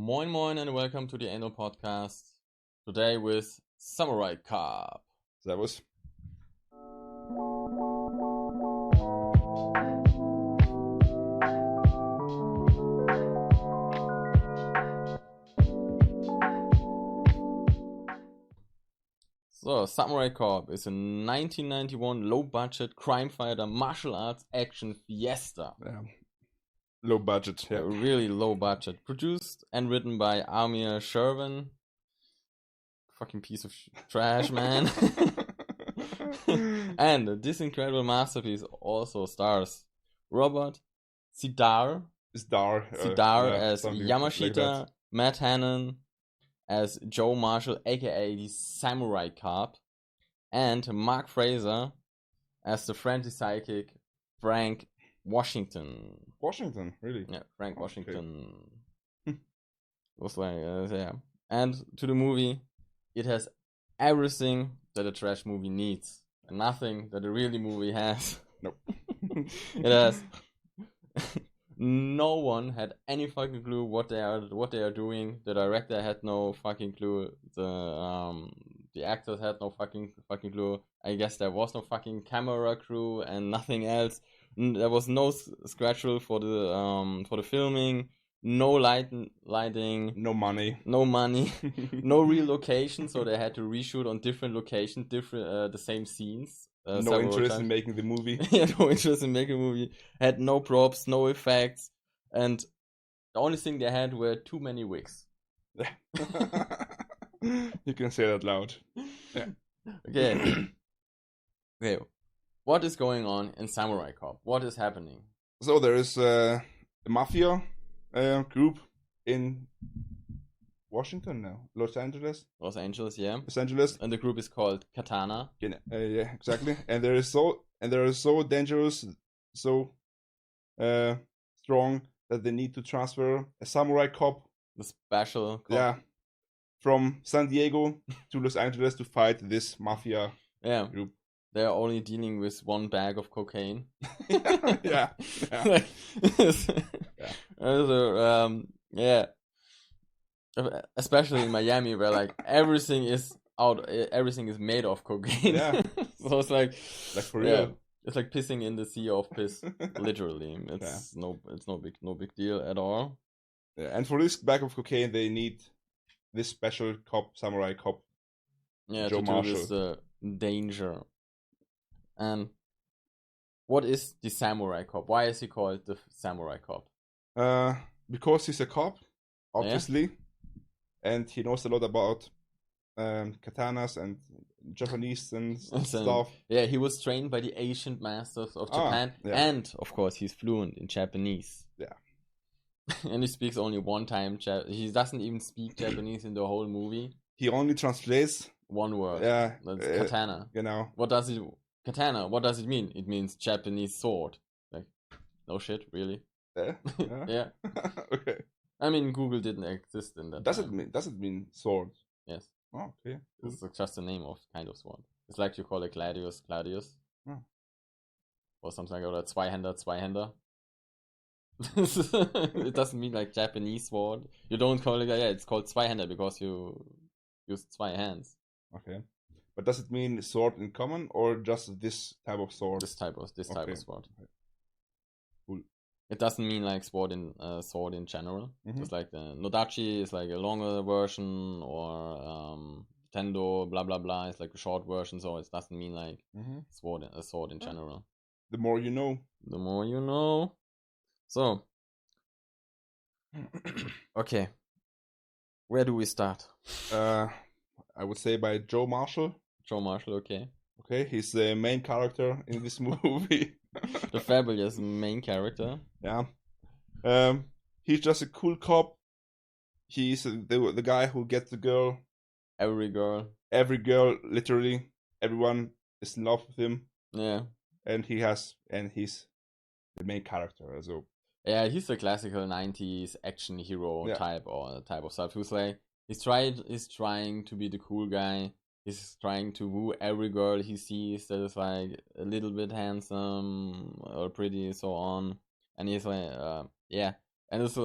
Moin Moin and welcome to the Anno Podcast. Today with Samurai Cop. Servus. So, Samurai Cop is a 1991 low-budget crime fighter martial arts action fiesta. Yeah. Low budget. Yeah. Really low budget. Produced and written by Amir Shervan. Fucking piece of trash, man. And this incredible masterpiece also stars Robert Sidar as Yamashita, like Matt Hannon as Joe Marshall, aka the Samurai Cop, and Mark Frazer as the friendly psychic Frank Washington. Washington, really? Yeah, Frank Washington. Was like, yeah. And to the movie, it has everything that a trash movie needs, and nothing that a really movie has. Nope. It has. No one had any fucking clue what they are doing. The director had no fucking clue. The actors had no fucking clue. I guess there was no fucking camera crew and nothing else. There was no schedule for the filming. No lighting. No money. No real location. So they had to reshoot on different locations, the same scenes. No interest in making the movie. Yeah, no interest in making a movie. Had no props, no effects, and the only thing they had were too many wigs. You can say that loud. Yeah. Okay. Okay. What is going on in Samurai Cop? What is happening? So there is a mafia group in Washington now, Los Angeles, yeah. Los Angeles, and the group is called Katana. Yeah, exactly. And they are so dangerous, so strong that they need to transfer a samurai cop, the special cop. Yeah, from San Diego to Los Angeles to fight this mafia group. They are only dealing with one bag of cocaine. Yeah. Yeah. Especially in Miami, where like everything is made of cocaine. Yeah. So it's like for real. It's like pissing in the sea of piss. Literally, it's no big deal at all. Yeah, and for this bag of cocaine, they need this special samurai cop. Yeah, Joe to Marshall. Do this danger. And what is the Samurai Cop? Why is he called the Samurai Cop? Because he's a cop, obviously. Yeah. And he knows a lot about katanas and Japanese and stuff. Yeah, he was trained by the ancient masters of Japan. And, of course, he's fluent in Japanese. Yeah. And he speaks only one time. He doesn't even speak Japanese in the whole movie. He only translates one word. Yeah. That's katana. Genau. Katana, what does it mean? It means Japanese sword. Like, no shit, really? Yeah. Yeah. Okay. I mean, Google didn't exist in that. Does it mean sword? Yes. Oh, okay. This is just the name of kind of sword. It's like you call it Gladius. Oh. Or something like that. Zweihander. It doesn't mean like Japanese sword. You don't call it, it's called Zweihander because you use zwei hands. Okay. But does it mean sword in common or just this type of sword? This type of sword. Okay. Cool. It doesn't mean like sword in general. Mm-hmm. It's like the Nodachi is like a longer version, or Tendo blah blah blah is like a short version. So it doesn't mean like a sword in general. The more you know. The more you know. So, okay, where do we start? I would say by Joe Marshall. Joe Marshall, okay. Okay, he's the main character in this movie. The fabulous main character. Yeah. He's just a cool cop. He's the guy who gets the girl. Every girl, literally. Everyone is in love with him. Yeah. And he's the main character. So. Yeah, he's the classical 90s action hero type of stuff. Who's like, he's trying to be the cool guy. He's trying to woo every girl he sees that is like a little bit handsome or pretty, so on. And he's like, And it's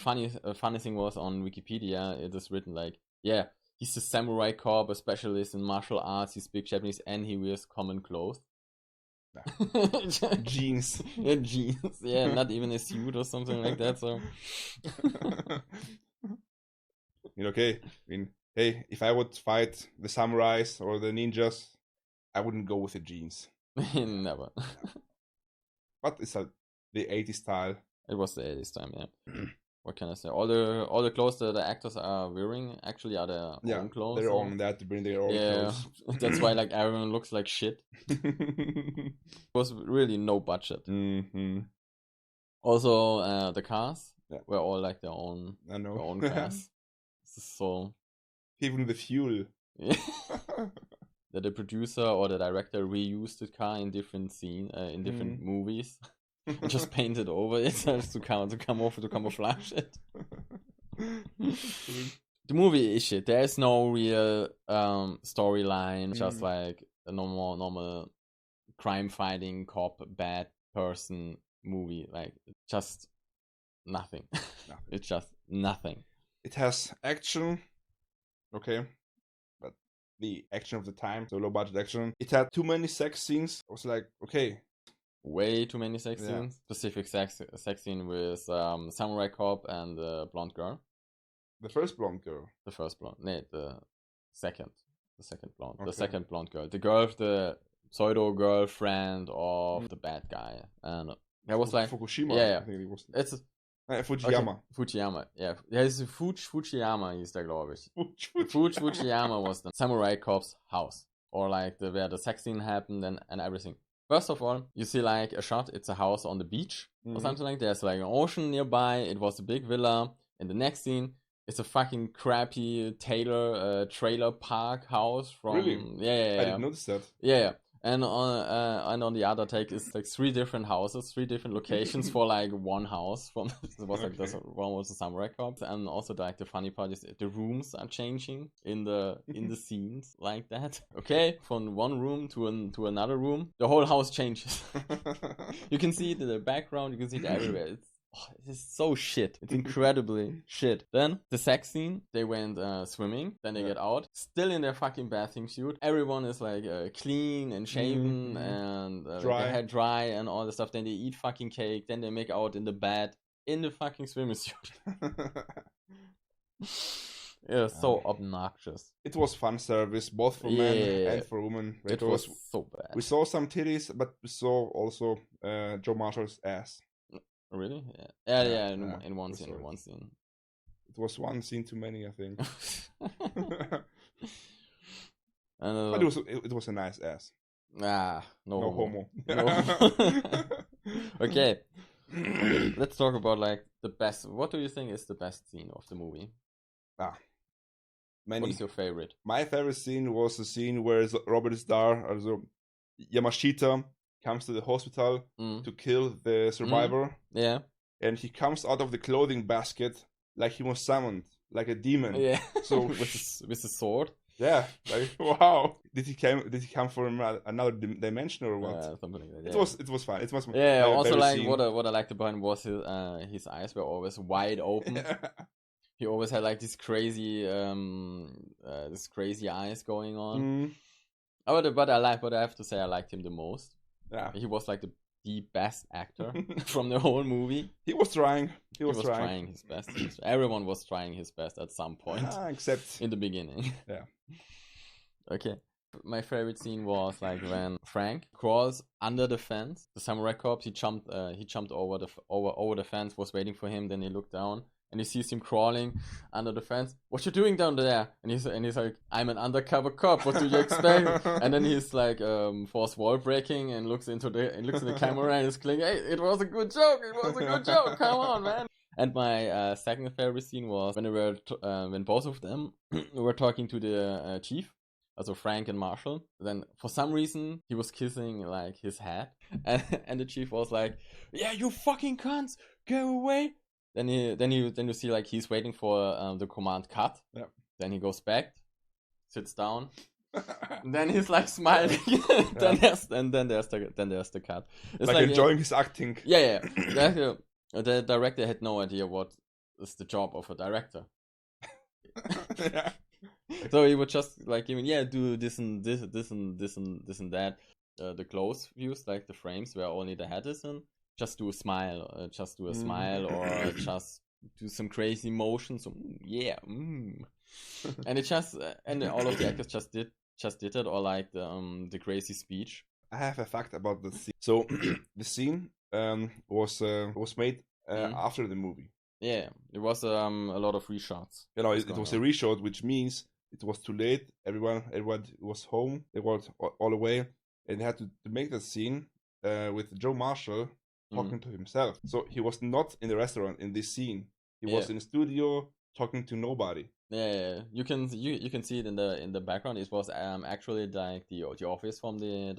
funny thing was on Wikipedia, it is written like, yeah, he's a samurai cop, a specialist in martial arts, he speaks Japanese, and he wears common clothes. Jeans. Yeah, jeans. Yeah, not even a suit or something like that. So, Okay. I mean, hey, if I would fight the samurais or the ninjas, I wouldn't go with the jeans. Never. But it's the 80s style. It was the 80s time, yeah. What can I say? All the clothes that the actors are wearing actually are their own clothes. Their own. They had to bring their own clothes. That's why like everyone looks like shit. It was really no budget. Mm-hmm. Also, the cars were all like their own cars. So even the fuel. That the producer or the director reused the car in different in different movies. And just painted over it to camouflage it. The movie is shit. There is no real storyline, just like a normal crime fighting cop bad person movie. Like just nothing. It's just nothing. It has action, okay, but the action of the time, so low budget action. It had too many sex scenes. I was like, okay. Way too many sex scenes. Specific sex scene with samurai cop and the blonde girl. The first blonde girl. The first blonde. No, the second blonde. Okay. The second blonde girl. The girl, the pseudo girlfriend of the bad guy. And that was like Fukushima. Yeah. I think it was. It's Fujiyama. Okay. Fujiyama. Yeah. It's Fujiyama hieß der, glaube ich. Fujiyama was the samurai cop's house, or like where the sex scene happened and everything. First of all, you see like a shot, it's a house on the beach or something like that. There's like an ocean nearby, it was a big villa. And the next scene, it's a fucking crappy trailer park house from... Really? Yeah. I didn't notice that. Yeah. And on the other take is like 3 different houses, 3 different locations for like one house. From it was like this one was the samurai cops, and also like the funny part is the rooms are changing in the scenes like that. Okay, from one room to another room, the whole house changes. You can see it in the background, you can see it everywhere. It's so shit. It's incredibly shit. Then the sex scene, they went swimming, then they get out, still in their fucking bathing suit. Everyone is like clean and shaven and dry. Their hair dry and all the stuff. Then they eat fucking cake, then they make out in the bed in the fucking swimming suit. Yeah, so obnoxious. It was fan service, both for men and for women. It was so bad. We saw some titties, but we saw also Joe Marshall's ass. Really? Yeah. In one scene. It was one scene too many, I think. But it was a nice ass. No homo. No. Okay. Let's talk about like the best. What do you think is the best scene of the movie? Many. What is your favorite? My favorite scene was the scene where Robert Starr, also Yamashita, comes to the hospital to kill the survivor. Yeah. And he comes out of the clothing basket like he was summoned, like a demon. Yeah. So with the sword. Yeah. Like wow. Did he come from another dimension or what? Yeah, something like that. Yeah. It was fun. It was also like what I liked about him was his eyes were always wide open. He always had like this crazy eyes going on. But I have to say I liked him the most. Yeah. He was like the best actor from the whole movie. He was trying. He was trying his best. Everyone was trying his best at some point. Except in the beginning. Yeah. Okay. My favorite scene was like when Frank crawls under the fence. The samurai corpse, he jumped over the fence, was waiting for him, then he looked down. And he sees him crawling under the fence. What you doing down there? And he's like, I'm an undercover cop. What do you expect? And then he's like, force wall breaking and looks in the camera and is clicking. Hey, it was a good joke. Come on, man. And my second favorite scene was when when both of them were talking to the chief, also Frank and Marshall. Then for some reason he was kissing like his head, and the chief was like, "Yeah, you fucking cunts, go away." Then you see like he's waiting for the command cut. Yeah. Then he goes back, sits down. Then he's like smiling. Then there's the cut. It's like enjoying his acting. Yeah. The director had no idea what is the job of a director. Yeah. So he would just like even do this and this and that. The close views, like the frames where only the head is in, just do a smile, or just just do some crazy motions. So, and it just and all of the actors just did it, or like the crazy speech. I have a fact about the scene. So the scene was made after the movie. Yeah, it was a lot of reshots. You know, it was a reshot, which means it was too late. Everyone was home. They were all away, and they had to make that scene with Joe Marshall talking to himself. So he was not in the restaurant in this scene. He was in the studio talking to nobody. Yeah. You can see it in the background. It was actually like the office from the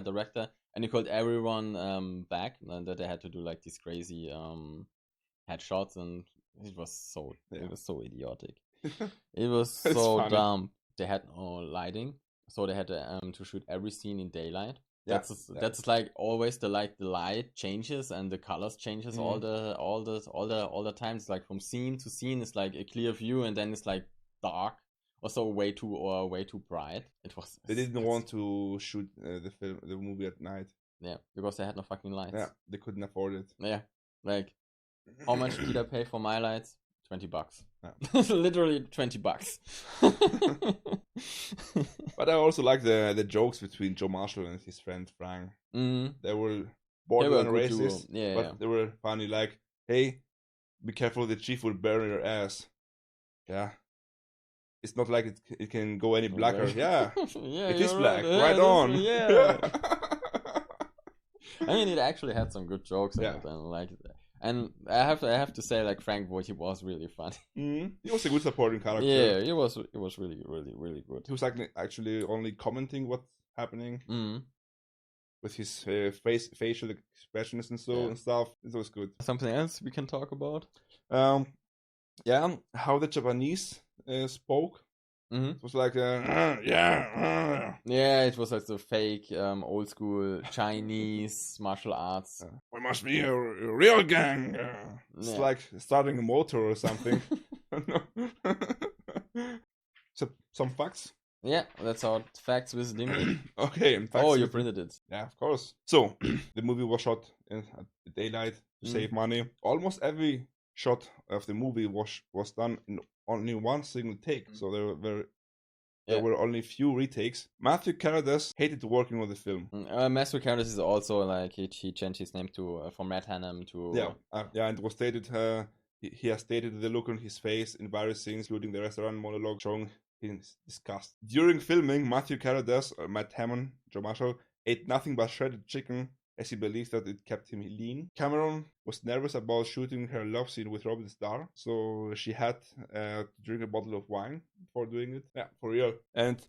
director, and he called everyone back, and that they had to do like these crazy headshots, and it was so idiotic. It was so funny. dumb. They had no lighting, so they had to shoot every scene in daylight. That's like always the light changes and the colors changes all the times. Like from scene to scene, it's like a clear view, and then it's like dark, or so way too bright. It was. They didn't want to shoot the movie at night. Yeah, because they had no fucking lights. Yeah, they couldn't afford it. Yeah, like how much did I pay for my lights? $20. Yeah. Literally $20. But I also like the jokes between Joe Marshall and his friend Frank. They were borderline racist, but they were funny. Like, hey, be careful, the chief will burn your ass. Yeah. It's not like it can go any blacker. Yeah. It is black. Right on. Yeah. I mean, it actually had some good jokes in it, and like, and I have to say, like, Frank Vogt, he was really funny. He was a good supporting character. Yeah, it was really, really, really good. He was actually only commenting what's happening with his facial expressions and stuff. It was good. Something else we can talk about? How the Japanese spoke. It was like yeah, it was like the fake old school Chinese martial arts. We must be a real gang. It's like starting a motor or something. So some facts. Yeah, that's our facts with Dimi. Okay. You printed it. Yeah, of course. So the movie was shot at daylight to save money. Almost every shot of the movie was done in only one single take, so there were only few retakes. Matthew Carradine hated working on the film. Matthew Carradine is also like he changed his name to from Matt Hannon to and it was stated he has stated the look on his face in various scenes, including the restaurant monologue, showing his disgust. During filming, Matthew Carradine, Matt Hammond, Joe Marshall ate nothing but shredded chicken, as he believed that it kept him lean. Cameron was nervous about shooting her love scene with Robin Starr, so she had to drink a bottle of wine before doing it. Yeah, for real. And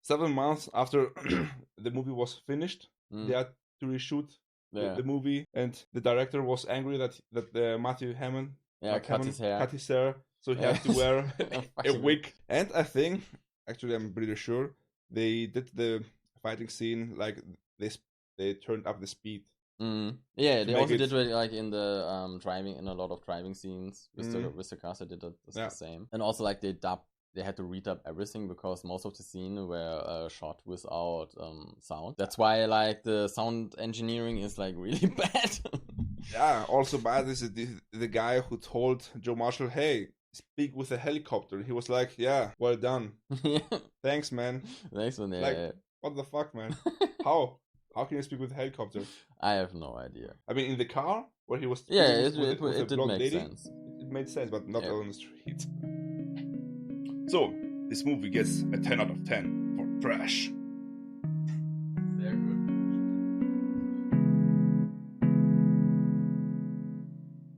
7 months after the movie was finished, they had to reshoot the movie, and the director was angry that Matthew Hammond cut his hair, so he had to wear a wig. And I think, actually I'm pretty sure, they did the fighting scene like this. They turned up the speed. Yeah, they also did it like in the driving, in a lot of driving scenes with the cars. They did the same, and also like they had to redub everything because most of the scene were shot without sound. That's why like the sound engineering is like really bad. Yeah, also bad is the guy who told Joe Marshall, "Hey, speak with a helicopter." He was like, "Yeah, well done. Thanks, man." Thanks, man. Like, what the fuck, man? How? How can you speak with a helicopter? I have no idea. I mean, in the car where he was. Yeah, it did make sense. It made sense, but not on the street. So this movie gets a 10 out of 10 for trash.